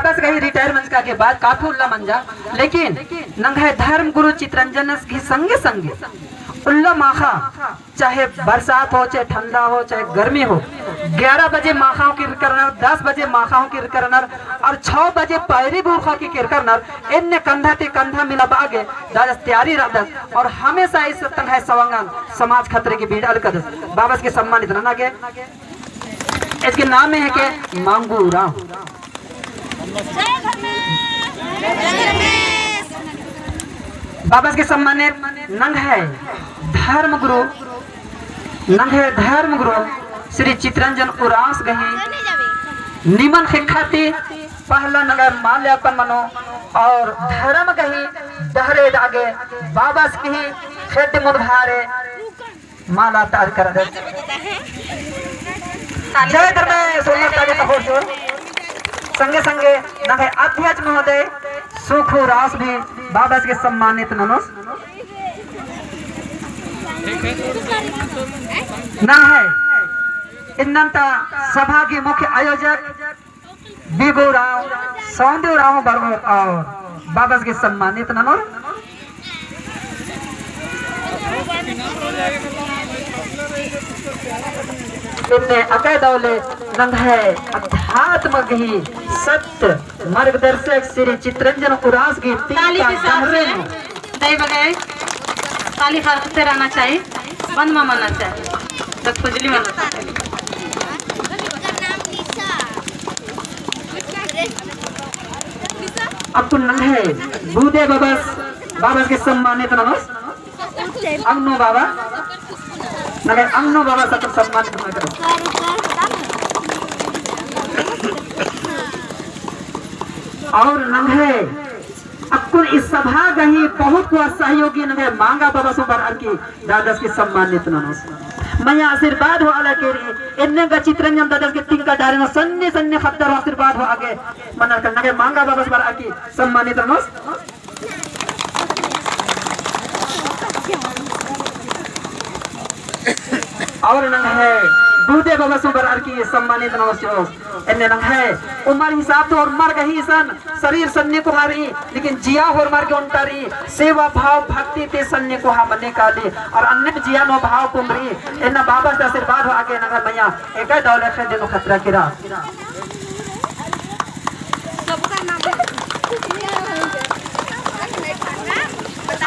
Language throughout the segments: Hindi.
बाबा से कही रिटायरमेंट का के बाद काफी उल्ला मंजा, लेकिन नंगे धर्म गुरु चित्रंजन की संगे संगे उल्ला माखा, चाहे बरसात हो चाहे ठंडा हो चाहे गर्मी हो, 11 बजे माखाओं की करनर, 10 बजे माखाओं की करनर और 6 बजे पैरी भूखा की करनर, इनने कंधा ते कंधा मिला बागे दादस तैयारी रदस और हमेशा इस तंग है सवंगन समाज खतरे की भीड़ अलकदस बाबा के सम्मानित रहना के इसके नाम में है के मांगू राम। बाबा के सम्मानित नंग है धर्म गुरु श्री चित्रंजन उरास गही निमन शिक्षाती पहला नगर माल्यार्पण मनो और धर्म गही दहरे दागे बाबा की खेत मुधारे माला तार कर दे। जय धर्म सोना ताजे कहोर संगे संगे नगे अध्यक्ष महोदय सुखू रास भी बाबा के सम्मानित ननोस न है इन्नंता सभा के मुख्य आयोजक बिगू राव सौंदेव राव बरवर और बाबा के सम्मानित ननोर इनने अकैदौले नंग है अध्यात्म ही सत्य मार्गदर्शक श्री चित्रंजन उरास की ताली खाते रहना चाहिए, बंद में मानना चाहिए, तो खुजली मानना चाहिए। अब तो नंग है बूदे बाबा के सम्मानित नमस अंगनो बाबा नगर अंगनो बाबा सब सम्मानित करो और नंग है अब इस सभा गही बहुत को सहयोगी नगे मांगा बाबा सुबर की दादस के सम्मानित नमस मैं आशीर्वाद हो आला के इन्ने का चित्रंजन दादस के तिंका डारे में सन्ने सन्ने खत्तर आशीर्वाद हो आगे मना करना के मांगा बाबा सुबर की सम्मानित नमस और नंग है दूधे बाबा सुबर की सम्मानित नमस्कार इन्ने नंग है उम्र हिसाब तो और मर गई सन शरीर सन्ने को हारी लेकिन जिया और मर के उनटारी सेवा भाव भक्ति ते सन्ने को हा मने काली और अन्य जिया नो भाव कुमरी इन्ना बाबा से आशीर्वाद हो आगे नगर मैया एक दौलत से दिनो खतरा किरा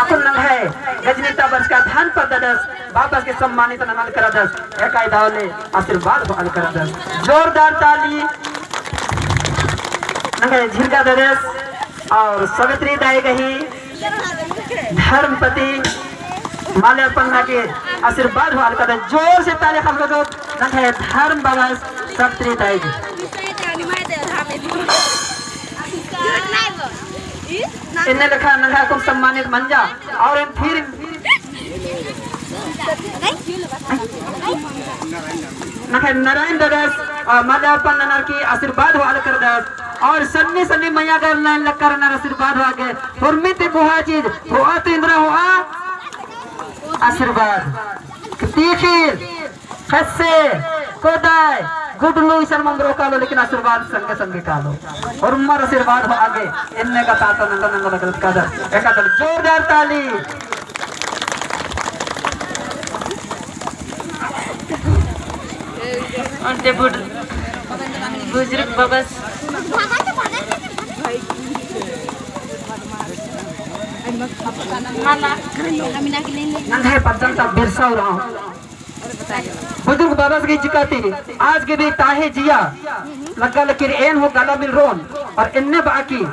अपन नंग है गजनीता वर्ष का धन पर ददस बाबा के सम्मानित नमन कर दस एक दावले आशीर्वाद को कर दस जोरदार ताली नंगे झिरका ददस और सवित्री दाई गही धर्मपति माल्यार्पण के आशीर्वाद हो कर दस जोर से ताली हम लोग नंगे धर्म बाबा सवित्री दाई इन्हें लिखा नंगा को सम्मानित मंजा और फिर नारायण दरस और माल्यार्पण ननर की आशीर्वाद हो कर दस और सन्नी सन्नी मैया कर लाइन लग कर नर आशीर्वाद हो आगे हुर्मित बुहा चीज हुआ तो इंद्र हुआ आशीर्वाद तीखीर खस्से कोदाय गुडलू सर मंगरो कालो लेकिन आशीर्वाद संगे संगे कालो और उम्र आशीर्वाद हो आगे इनने का ताता नंगा नंगा लगत कादर एकादर जोरदार ताली और ते बुजुर्ग बाबा नंगे पद्धत बिरसा रहा हूँ बुजुर्ग बाबा की जिकाती आज के भी ताहे जिया लगा लकीर एन हो गला मिल रोन और इन्ने बाकी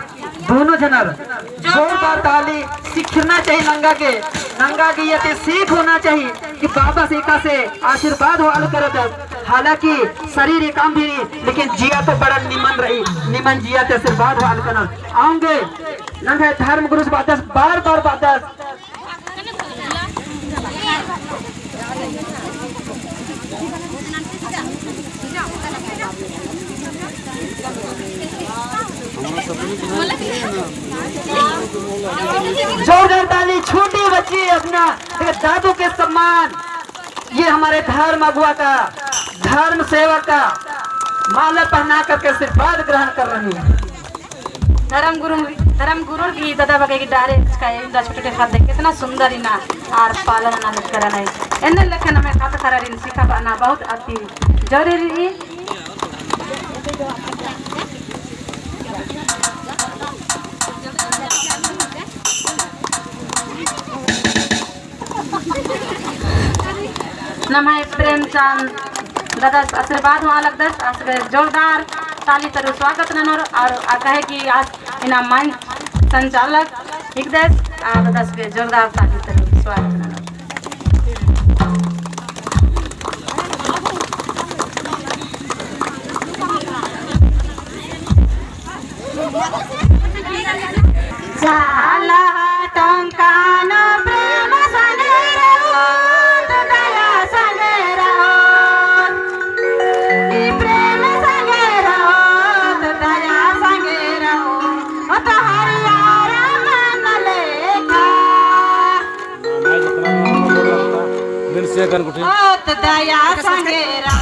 दोनों जनर जोरदार ताली सीखना चाहिए नंगा के ये सीख होना चाहिए कि बाबा सीखा से आशीर्वाद हो अल कर हालांकि शरीर एक काम भी लेकिन जिया तो बड़ा निमन रही निमन जिया ते आशीर्वाद हो अल कर आऊंगे नंगे धर्म गुरु से बार बार जोरदार ताली छोटी बच्ची अपना दादू के सम्मान ये हमारे धर्म अगुआ का धर्म सेवक का माला पहना करके आशीर्वाद ग्रहण कर रही है धर्म गुरु की दादा बगे की डारे का इंदा छोटे खाते कितना सुंदर इना आर पालन ना करा नहीं एने लेखन में खात करा रिन सिखा बना बहुत अति जरूरी नमः प्रेमचंद दादा आशीर्वाद वहाँ लगदस आज जोरदार ताली तरु स्वागत ननोर और कहे कि आज इना मंच संचालक हिकदस दादा के जोरदार ताली तरु स्वागत ननोर जाला टंकान प्रेम संगे रहो दया संगे रहो ई प्रेम संगे रहो दया संगे रहो तो हरियारा मन लेखा दिन से कर कुछ दया संगे रहो